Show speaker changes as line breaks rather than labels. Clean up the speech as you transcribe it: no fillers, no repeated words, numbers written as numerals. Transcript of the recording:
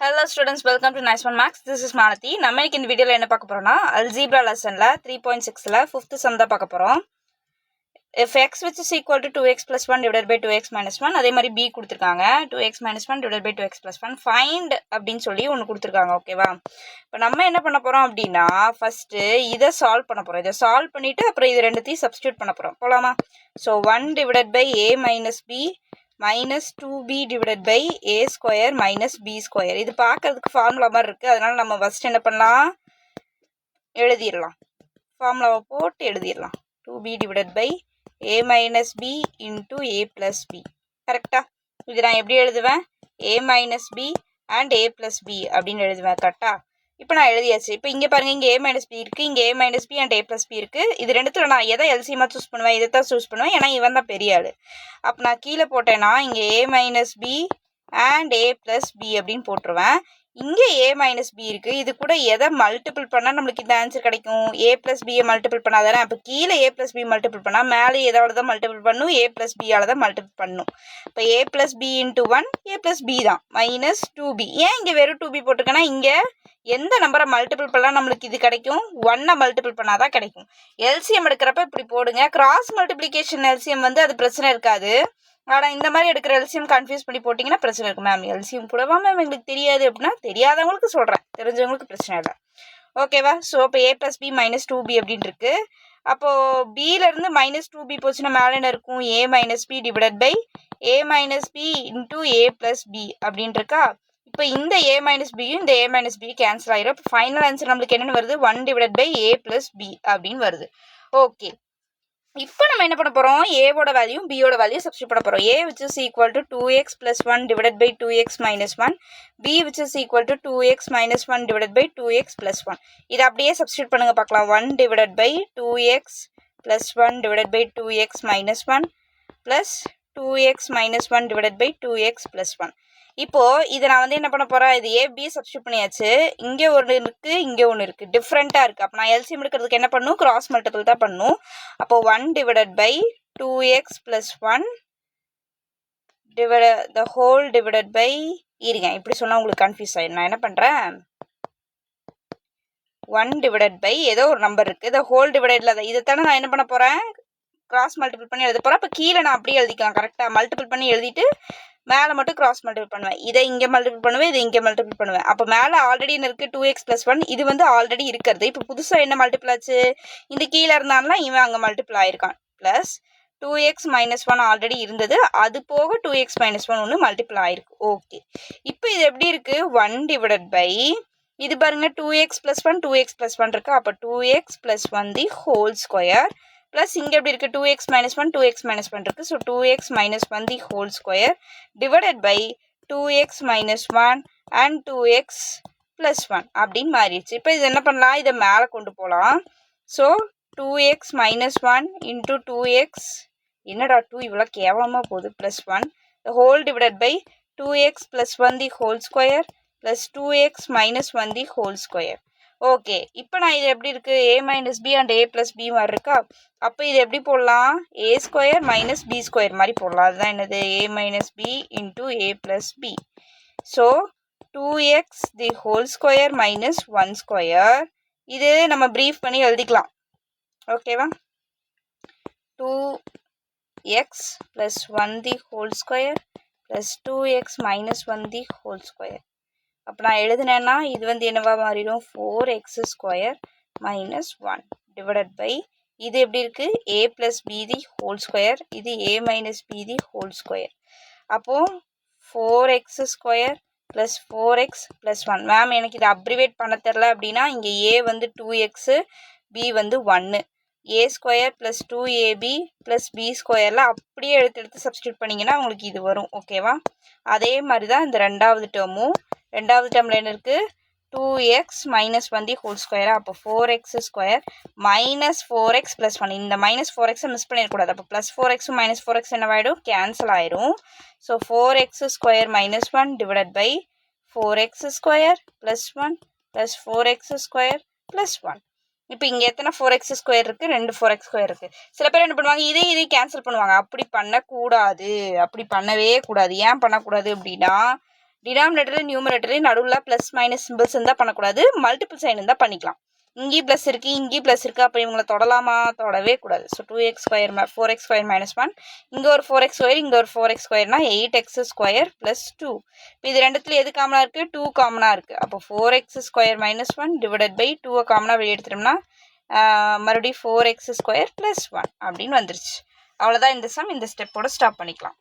Hello students, welcome to Nice One Max. This is Malathi. நம்ம இன்னைக்கு இந்த வீடியோல என்ன பார்க்க போறோம்னா அல்ஜீப்ரா லெசன்ல 3.6ல 5th சம் தான் பார்க்க போறோம். If x which is equal to 2x plus 1 divided by 2x minus 1, அதே மாதிரி b கொடுத்திருக்காங்க. 2x minus 1 divided by 2x plus 1 find அப்படின்னு சொல்லி ஒன்னு கொடுத்திருக்காங்க. ஓகேவா? இப்போ நம்ம என்ன பண்ண போறோம் அப்படின்னா ஃபர்ஸ்ட் இத சால்வ் பண்ண போறோம். இத சால்வ் பண்ணிட்டு அப்புறம் இது ரெண்டுத்தையும் சப்ஸ்டிட்யூட் பண்ண போறோம். போலாமா? So 1 divided by a minus b minus 2b divided by a square minus b square. இது பார்க்கிறதுக்கு ஃபார்முலா மாதிரி இருக்கு. அதனால நம்ம ஃபர்ஸ்ட் என்ன பண்ணலாம், எழுதிடலாம். ஃபார்முலாவை போட்டு எழுதிடலாம். 2b divided by a minus b into a plus b. கரெக்டா? இது நான் எப்படி எழுதுவேன்? a minus b and a plus b அப்படின்னு எழுதுவேன். கரெக்டா? இப்போ நான் எழுதியாச்சு. இப்போ இங்கே பாருங்க, இங்கே a minus b இருக்கு, இங்கே a minus b and a plus b இருக்கு. இது ரெண்டுத்துல நான் எதை எல்சியமா சூஸ் பண்ணுவேன்? இதை தான் சூஸ் பண்ணுவேன். ஏன்னா இவன் தான் பெரிய ஆளு. அப்போ நான் கீழே போட்டேன்னா இங்கே a minus b and a plus b அப்படின்னு போட்டுருவேன். இங்கே a minus b இருக்கு. இது கூட எதை மல்டிபிள் பண்ணால் நம்மளுக்கு இந்த ஆன்சர் கிடைக்கும்? a plus b மல்டிபிள் பண்ணாதானே. அப்போ கீழே a plus b மல்டிபிள் பண்ணால் மேலே எதோட தான் மல்டிபிள் பண்ணும்? a plus b ஆல தான் மல்டிபிள் பண்ணும். இப்போ a plus b into 1 a plus b தான் மைனஸ் 2b. ஏன் இங்கே வெறும் 2b போட்டிருக்கேன்னா இங்கே எந்த நம்பரை மல்டிபிள் பண்ணால் நம்மளுக்கு இது கிடைக்கும்? 1 மல்டிபிள் பண்ணாதான் கிடைக்கும். எல்சிஎம் எடுக்கிறப்ப இப்படி போடுங்க. கிராஸ் மல்டிப்ளிகேஷன் எல்சிஎம் வந்து அது பிரச்சனை இருக்காது. ஆனால் இந்த மாதிரி எடுக்கிற எல்சிஎம் கன்ஃபியூஸ் பண்ணி போட்டிங்கன்னா பிரச்சனை இருக்கும். மேம் எல்சிஎம் கூடவா மேம் எங்களுக்கு தெரியாது அப்படின்னா, தெரியாதவங்களுக்கு சொல்கிறேன், தெரிஞ்சவங்களுக்கு பிரச்சனை இல்லை. ஓகேவா? ஸோ இப்போ a plus b minus 2b அப்படின்னு இருக்கு. அப்போது பியிலேருந்து மைனஸ் 2b போச்சுன்னா மேலே என்ன இருக்கும்? a minus b divided by a minus b into a plus b அப்படின்னு இருக்கா? இப்போ இந்த a minus b இந்த a minus b கேன்சல் ஆயிரும். இப்போ ஃபைனல் ஆன்சர் நம்மளுக்கு என்னென்னு வருது? 1 divided by a plus b அப்படின்னு வருது. ஓகே, இப்போ நம்ம என்ன பண்ண போகிறோம்? ஏவோட வேல்யூ பியோட வேல்யூ சப்ஸ்டிட் பண்ண போகிறோம். a which is equal to 2x plus 1 divided by 2x minus 1, b which is equal to 2x minus 1 divided by 2x plus 1. இதை அப்படியே சப்ஸ்டிட் பண்ணுங்க பார்க்கலாம். 1 divided by 2x plus 1 divided by 2x minus 1 plus 2x minus 1 divided by 2x plus 1. இப்போ இதை நான் வந்து என்ன பண்ண போறேன்? இது ஏபி சப்ஸ்டிட் பண்ணியாச்சு. இங்கே ஒன்று இருக்கு, இங்கே ஒன்று இருக்கு, டிஃப்ரெண்டா இருக்கு. அப்போ நான் எல்சிஎம் எடுக்கிறதுக்கு என்ன பண்ணும்? கிராஸ் மல்டிபிள் தான் பண்ணும். அப்போ 1 divided by 2x plus 1 divided the whole divided by, இருங்க இப்படி சொன்னா உங்களுக்கு கன்ஃபியூஸ் ஆயிடும். நான் என்ன பண்றேன்? 1 divided by ஏதோ ஒரு நம்பர் இருக்கு, the whole dividedல இதைத்தானே நான் என்ன பண்ண போறேன்? கிராஸ் மல்டிபிள் பண்ணி எழுத போறேன். அப்போ கீழே நான் அப்படியே எழுதிக்கலாம். கரெக்டா மல்டிபிள் பண்ணி எழுதிட்டு மேலே மட்டும் கிராஸ் மல்டிபிள் பண்ணுவேன். இதை இங்கே மல்டிபிள் பண்ணுவேன், இதை இங்கே மல்டிபிள் பண்ணுவேன். அப்போ மேலே ஆல்ரெடி என்ன இருக்குது? 2x plus 1. இது வந்து ஆல்ரெடி இருக்கிறது. இப்போ புதுசாக என்ன மல்டிபிள் ஆச்சு? இந்த கீழே இருந்தாலும் இவன் அங்கே மல்டிபிள் ஆயிருக்கான். ப்ளஸ் 2x minus 1 ஆல்ரெடி இருந்தது, அது போக 2x minus 1 ஒன்று மல்டிபிள் ஆயிருக்கு. ஓகே, இப்போ இது எப்படி இருக்கு? 1 divided by இது பாருங்க 2x plus 1 2x plus 1 இருக்கு. அப்போ 2x plus 1 the whole square plus இங்கே எப்படி இருக்குது? 2x minus 1 2x minus 1 இருக்குது. So 2x minus 1 the whole square divided by 2x minus 1 and 2x plus 1 அப்படின்னு மாறிடுச்சு. இப்போ இது என்ன பண்ணலாம்? இதை மேலே கொண்டு போகலாம். So 2x minus 1 into 2x, என்னடா 2 இவ்வளோ கேவலமாக போகுது, plus 1 the whole divided by 2x plus 1 the whole square plus 2x minus 1 the whole square. Okay, இப்போ நான் இது எப்படி இருக்கு? a minus b and a plus b மாதிரி இருக்கா? அப்போ இது எப்படி போடலாம்? a square minus b square மாதிரி போடலாம். அதுதான் என்னது? a minus b into a plus b. So 2x the whole square minus 1 square. இது நம்ம ப்ரீஃப் பண்ணி எழுதிக்கலாம். ஓகேவா? 2x plus 1 the whole square plus 2x minus 1 the whole square. அப்போ நான் எழுதுனேன்னா இது வந்து என்னவா மாறிடும்? 4x square minus 1 divided by இது எப்படி இருக்கு? a plus b the whole square, இது a minus b the whole square. அப்போ 4x square plus 4x plus 1. Ma'am எனக்கு இதை அப்ரிவேட் பண்ண தெரில அப்படின்னா இங்கே a வந்து 2x, b வந்து 1, a square plus 2ab plus b ஸ்கொயரில் அப்படியே எடுத்து சப்ஸ்டியூட் பண்ணிங்கன்னா உங்களுக்கு இது வரும். ஓகேவா? அதே மாதிரி தான் இந்த ரெண்டாவது டேர்மும். ரெண்டாவது டேர்மில் என்ன இருக்குது? 2x minus 1 the whole square. அப்போ 4x square minus 4x plus 1. இந்த minus 4x மிஸ் பண்ணிடக்கூடாது. அப்போ plus 4x minus 4x என்னவாயிடும்? கேன்சல் ஆயிரும். So 4x square minus 1 divided by 4x square plus 1 plus 4x square plus 1. இப்போ இங்கே எத்தனை 4x square இருக்குது? 2 4x ஸ்கொயர் இருக்குது. சில பேர் என்ன பண்ணுவாங்க? இதை கேன்சல் பண்ணுவாங்க. அப்படி பண்ணக்கூடாது, அப்படி பண்ணவே கூடாது. ஏன் பண்ணக்கூடாது அப்படின்னா டினாமினேட்டர் நியூமரேட்டர் நடுவில் ப்ளஸ் மைனஸ் சிம்பிள்ஸ் இருந்தால் பண்ணக்கூடாது, மல்டிபிள் சைன் இருந்தால் பண்ணிக்கலாம். இங்கேயும் ப்ளஸ் இருக்குது, இங்கேயும் ப்ளஸ் இருக்குது, அப்போ இவங்களை தொடலாமா? தொடவே கூடாது. So 2x square 4x square minus 1, இங்கே ஒரு 4x ஸ்கொயர், இங்கே ஒரு 4x ஸ்கொயர்னா 8x ஸ்கொயர் ப்ளஸ் 2. இப்போ இது ரெண்டுத்துல எது காமனாக இருக்குது? 2 காமனாக இருக்குது. அப்போ 4x square minus 1 divided by 2 காமனாக வெளியே எடுத்துட்டோம்னா மறுபடியும் 4x ஸ்கொயர் ப்ளஸ் 1 அப்படின்னு வந்துருச்சு. அவ்வளோதான் இந்த சம். இந்த ஸ்டெப்போட ஸ்டாப் பண்ணிக்கலாம்.